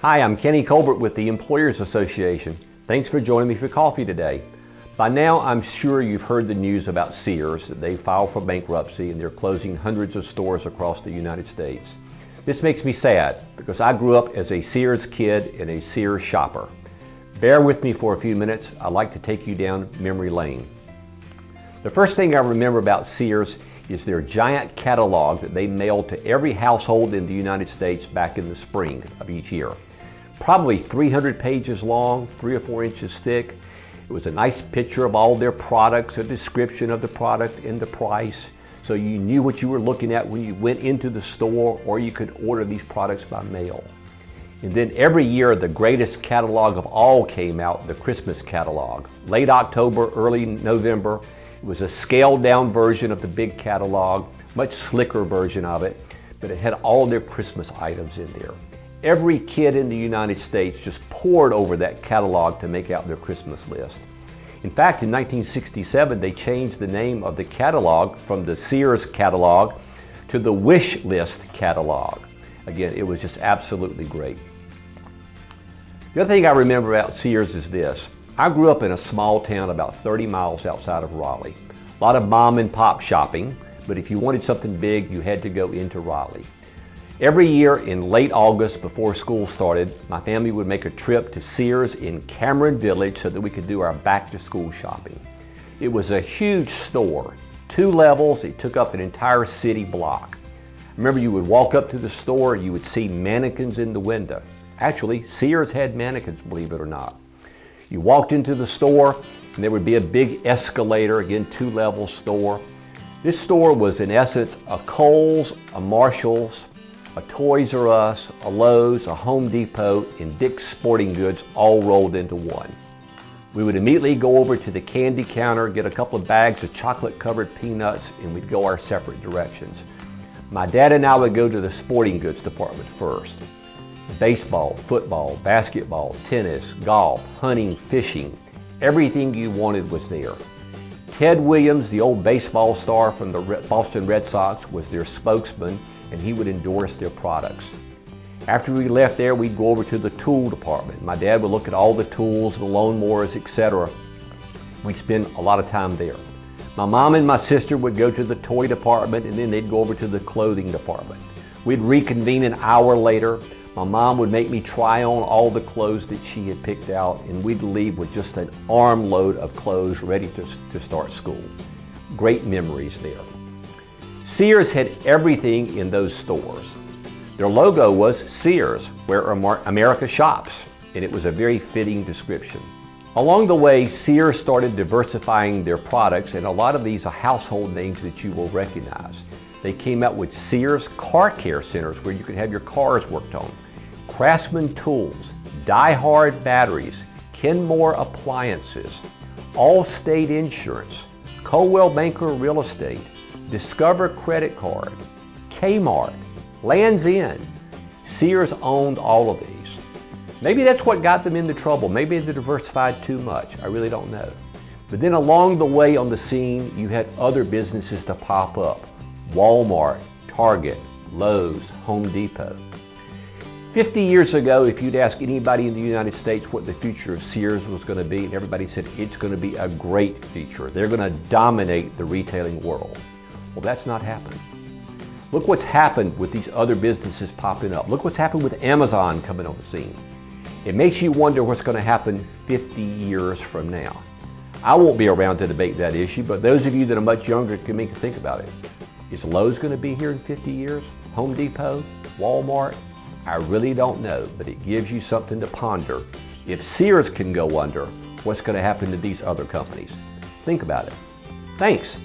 Hi, I'm Kenny Colbert with the Employers Association. Thanks for joining me for coffee today. By now, I'm sure you've heard the news about Sears, that they filed for bankruptcy and they're closing hundreds of stores across the United States. This makes me sad because I grew up as a Sears kid and a Sears shopper. Bear with me for a few minutes. I'd like to take you down memory lane. The first thing I remember about Sears is their giant catalog that they mailed to every household in the United States back in the spring of each year. Probably 300 pages long, 3 or 4 inches thick. It was a nice picture of all their products, a description of the product and the price, so you knew what you were looking at when you went into the store, or you could order these products by mail. And then every year, the greatest catalog of all came out, the Christmas catalog. Late October, early November. It was a scaled down version of the big catalog, much slicker version of it, but it had all their Christmas items in there. Every kid in the United States just poured over that catalog to make out their Christmas list. In fact, in 1967, they changed the name of the catalog from the Sears catalog to the Wish List catalog. Again, it was just absolutely great. The other thing I remember about Sears is this. I grew up in a small town about 30 miles outside of Raleigh. A lot of mom and pop shopping, but if you wanted something big, you had to go into Raleigh. Every year in late August before school started, my family would make a trip to Sears in Cameron Village so that we could do our back to school shopping. It was a huge store, 2 levels, it took up an entire city block. Remember, you would walk up to the store, you would see mannequins in the window. Actually, Sears had mannequins, believe it or not. You walked into the store and there would be a big escalator, again 2-level store. This store was in essence a Kohl's, a Marshall's, a Toys R Us, a Lowe's, a Home Depot, and Dick's Sporting Goods all rolled into one. We would immediately go over to the candy counter, get a couple of bags of chocolate-covered peanuts, and we'd go our separate directions. My dad and I would go to the sporting goods department first. Baseball, football, basketball, tennis, golf, hunting, fishing, everything you wanted was there. Ted Williams, the old baseball star from the Boston Red Sox, was their spokesman, and he would endorse their products. After we left there, we'd go over to the tool department. My dad would look at all the tools, the lawnmowers, etc. We'd spend a lot of time there. My mom and my sister would go to the toy department, and then they'd go over to the clothing department. We'd reconvene an hour later. My mom would make me try on all the clothes that she had picked out, and we'd leave with just an armload of clothes ready to start school. Great memories there. Sears had everything in those stores. Their logo was Sears, where America shops, and it was a very fitting description. Along the way, Sears started diversifying their products, and a lot of these are household names that you will recognize. They came out with Sears Car Care Centers where you could have your cars worked on, Craftsman Tools, Die Hard Batteries, Kenmore Appliances, Allstate Insurance, Coldwell Banker Real Estate, Discover Credit Card, Kmart, Land's End. Sears owned all of these. Maybe that's what got them into trouble. Maybe they diversified too much. I really don't know. But then along the way on the scene, you had other businesses to pop up. Walmart, Target, Lowe's, Home Depot. 50 years ago, if you'd ask anybody in the United States what the future of Sears was going to be, and everybody said it's going to be a great future. They're going to dominate the retailing world. Well, that's not happening. Look what's happened with these other businesses popping up. Look what's happened with Amazon coming on the scene. It makes you wonder what's going to happen 50 years from now. I won't be around to debate that issue, but those of you that are much younger can make you think about it. Is Lowe's going to be here in 50 years? Home Depot? Walmart? I really don't know, but it gives you something to ponder. If Sears can go under, what's going to happen to these other companies? Think about it. Thanks.